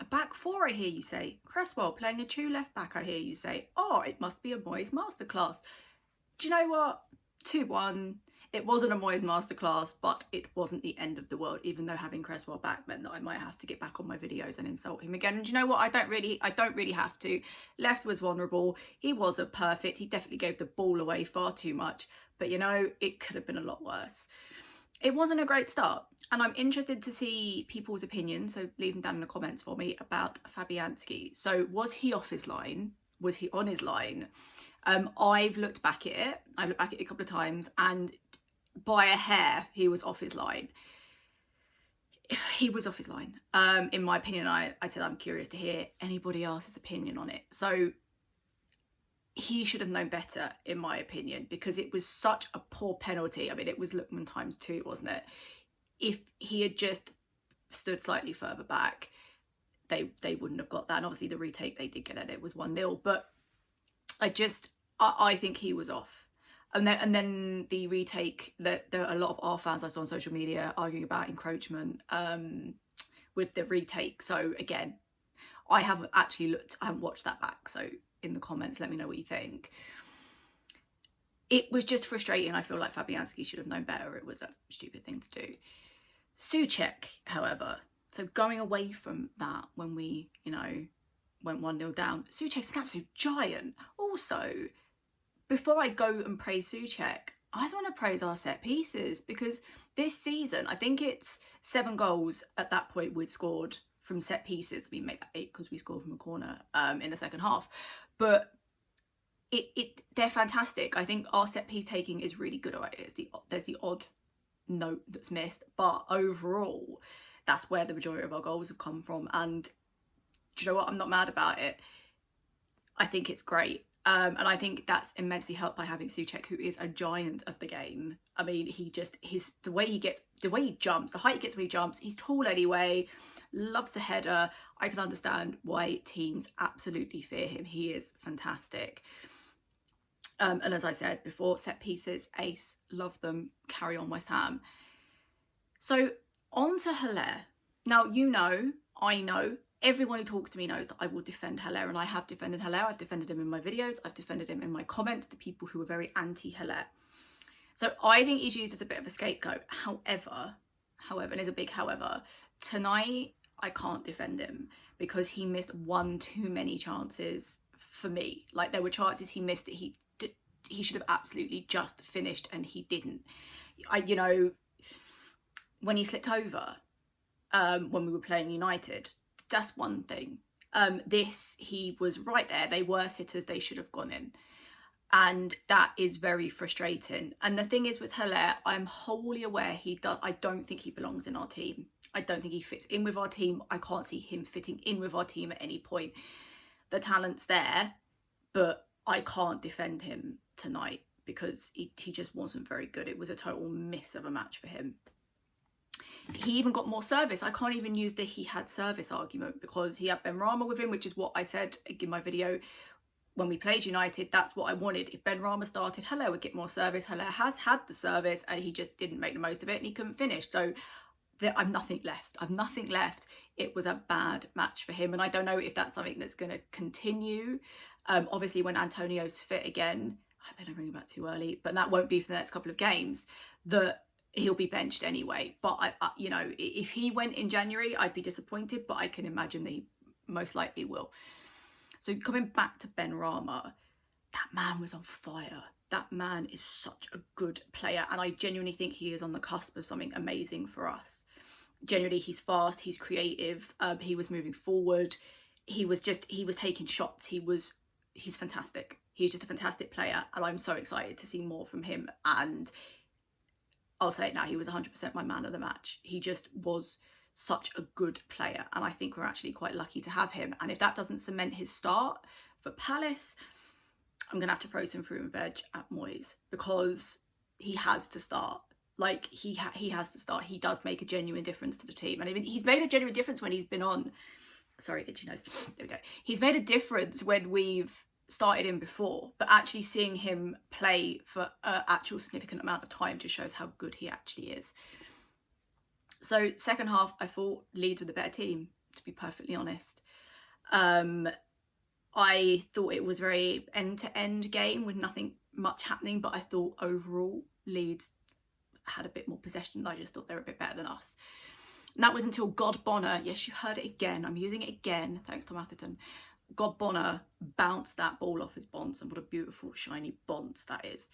A back four, I hear you say. Cresswell playing a true left back, I hear you say. Oh, it must be a Moyes masterclass. Do you know what? 2-1. It wasn't a Moyes masterclass, but it wasn't the end of the world, even though having Cresswell back meant that I might have to get back on my videos and insult him again. And do you know what? I don't really have to. Left was vulnerable. He wasn't perfect. He definitely gave the ball away far too much. But you know, it could have been a lot worse. It wasn't a great start, and I'm interested to see people's opinions, so leave them down in the comments for me, about Fabianski. So was he off his line? Was he on his line? I've looked back at it. I've looked back at it a couple of times, and by a hair, he was off his line. He was off his line. In my opinion, I said I'm curious to hear anybody else's opinion on it. So he should have known better, in my opinion, because it was such a poor penalty. I mean, it was Lookman times 2, wasn't it? If he had just stood slightly further back, they wouldn't have got that. And obviously the retake they did get at it was 1-0. But I think he was off. And then the retake, that there are a lot of our fans I saw on social media arguing about encroachment with the retake. So again, I haven't watched that back. So in the comments, let me know what you think. It was just frustrating. I feel like Fabianski should have known better. It was a stupid thing to do. Soucek, however, so going away from that when we, went 1-0 down, Soucek's an absolute giant. Also, before I go and praise Soucek, I just want to praise our set pieces, because this season, I think it's 7 goals at that point we'd scored from set pieces. We made that 8 because we scored from a corner in the second half. But they're fantastic. I think our set piece taking is really good. Alright, there's the odd note that's missed, but overall, that's where the majority of our goals have come from. And do you know what? I'm not mad about it. I think it's great. And I think that's immensely helped by having Soucek, who is a giant of the game. I mean, the way he jumps, the height he gets when he jumps, he's tall anyway, loves the header. I can understand why teams absolutely fear him. He is fantastic. And as I said before, set pieces, ace, love them, carry on West Ham. So on to Hillier. Now, I know, everyone who talks to me knows that I will defend Hillier, and I have defended Hillier. I've defended him in my videos. I've defended him in my comments to people who are very anti-Hillier. So I think he's used as a bit of a scapegoat. However, and there's a big however, tonight I can't defend him because he missed one too many chances for me. Like, there were chances he missed that he should have absolutely just finished, and he didn't. When he slipped over when we were playing United, that's one thing. He was right there. They were sitters. They should have gone in. And that is very frustrating. And the thing is with Hillier, I'm wholly aware I don't think he belongs in our team. I don't think he fits in with our team. I can't see him fitting in with our team at any point. The talent's there, but I can't defend him tonight because he just wasn't very good. It was a total miss of a match for him. He even got more service. I can't even use the he had service argument because he had Benrahma with him, which is what I said in my video when we played United. That's what I wanted. If Benrahma started, Hillier would get more service. Hillier has had the service and he just didn't make the most of it and he couldn't finish. So I've nothing left. It was a bad match for him, and I don't know if that's something that's going to continue. Obviously, when Antonio's fit again, I hope they don't bring him back too early, but that won't be for the next couple of games. He'll be benched anyway. But if he went in January, I'd be disappointed, but I can imagine that he most likely will. So coming back to Benrahma, that man was on fire. That man is such a good player, and I genuinely think he is on the cusp of something amazing for us. Genuinely, he's fast, he's creative, he was moving forward, he was taking shots, he's fantastic. He's just a fantastic player, and I'm so excited to see more from him. And I'll say it now, he was 100% my man of the match. He just was such a good player, and I think we're actually quite lucky to have him. And if that doesn't cement his start for Palace, I'm going to have to throw some fruit and veg at Moyes, because he has to start. Like, he has to start. He does make a genuine difference to the team. And even he's made a genuine difference when he's been on. Sorry, itchy nose. There we go. He's made a difference when we've started him before, but actually seeing him play for an actual significant amount of time just shows how good he actually is. So second half, I thought Leeds were the better team. to be perfectly honest. I thought it was very end-to-end game with nothing much happening, but I thought overall Leeds had a bit more possession. I just thought they were a bit better than us. And that was until God Bonner, yes, you heard it again, I'm using it again, thanks to Atherton. God Bonner bounced that ball off his bonds, and what a beautiful shiny bonds that is.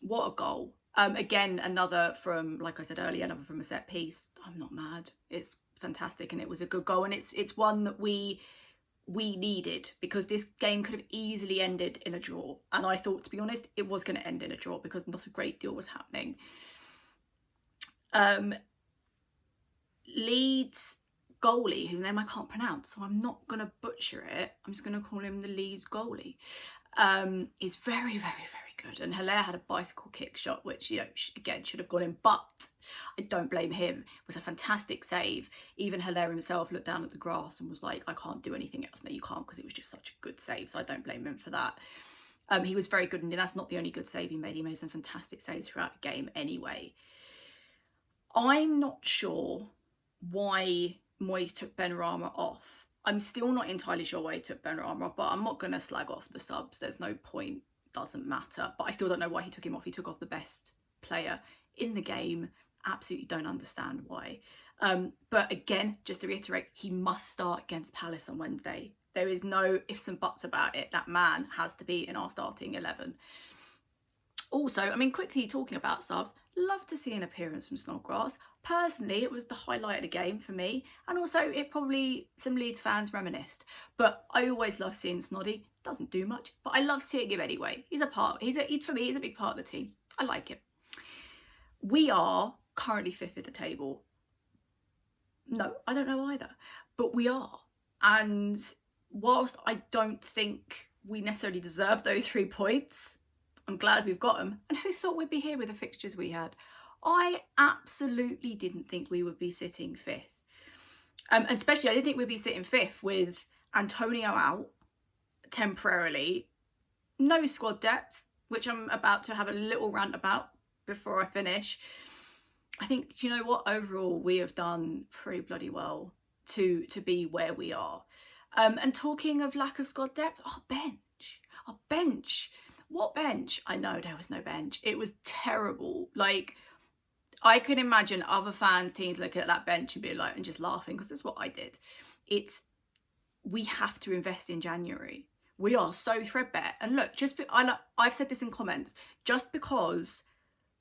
What a goal. Again, another from, like I said earlier, another from a set piece. I'm not mad. It's fantastic, and it was a good goal, and it's one that we needed, because this game could have easily ended in a draw, and I thought, to be honest, it was going to end in a draw because not a great deal was happening. Leeds goalie, whose name I can't pronounce, so I'm not going to butcher it, I'm just going to call him the Leeds goalie, is very, very, very good. And Hillier had a bicycle kick shot, which, you know, again, should have gone in, but I don't blame him. It was a fantastic save. Even Hillier himself looked down at the grass and was like, I can't do anything else. No, you can't, because it was just such a good save, so I don't blame him for that. He was very good, and that's not the only good save he made. He made some fantastic saves throughout the game anyway. I'm not sure why Moyes took Benrahma off. I'm still not entirely sure why he took Benrahma off, but I'm not going to slag off the subs. There's no point, doesn't matter. But I still don't know why he took him off. He took off the best player in the game. Absolutely don't understand why. But again, just to reiterate, he must start against Palace on Wednesday. There is no ifs and buts about it. That man has to be in our starting 11. Also, I mean, quickly talking about subs, love to see an appearance from Snodgrass. Personally, it was the highlight of the game for me, and also it probably some Leeds fans reminisced. But I always love seeing Snoddy. Doesn't do much, but I love seeing him anyway. He's a part. For me, he's a big part of the team. I like him. We are currently 5th at the table. No, I don't know either, but we are. And whilst I don't think we necessarily deserve those 3 points, I'm glad we've got them. And who thought we'd be here with the fixtures we had? I absolutely didn't think we would be sitting 5th. And especially, I didn't think we'd be sitting 5th with Antonio out temporarily. No squad depth, which I'm about to have a little rant about before I finish. I think, you know what, overall, we have done pretty bloody well to be where we are. And talking of lack of squad depth, our bench. What bench? I know there was no bench. It was terrible. Like, I could imagine other fans, teams looking at that bench and being like, and just laughing, because that's what I did. We have to invest in January. We are so threadbare. And look, I've said this in comments, just because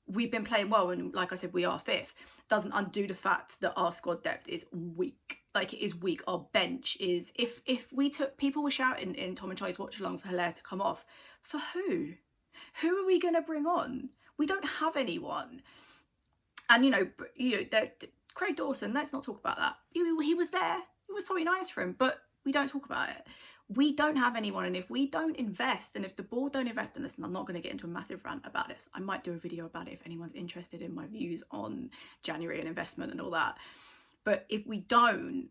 we've been playing well, and like I said, we are 5th, doesn't undo the fact that our squad depth is weak. Like, it is weak. Our bench is, if we took, people were shouting in Tom and Charlie's watch along for Hillier to come off. For who? Who are we going to bring on? We don't have anyone. And, you know, Craig Dawson, let's not talk about that. He was there. It was probably nice for him, but we don't talk about it. We don't have anyone, and if we don't invest, and if the board don't invest in this, and I'm not going to get into a massive rant about this, I might do a video about it if anyone's interested in my views on January and investment and all that. But if we don't,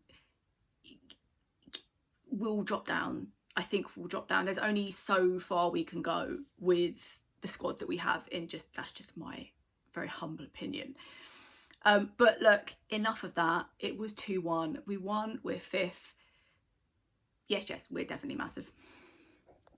we'll drop down. I think we'll drop down. There's only so far we can go with the squad that we have that's just my very humble opinion. But look, enough of that. It was 2-1. We won, we're 5th. Yes, we're definitely massive.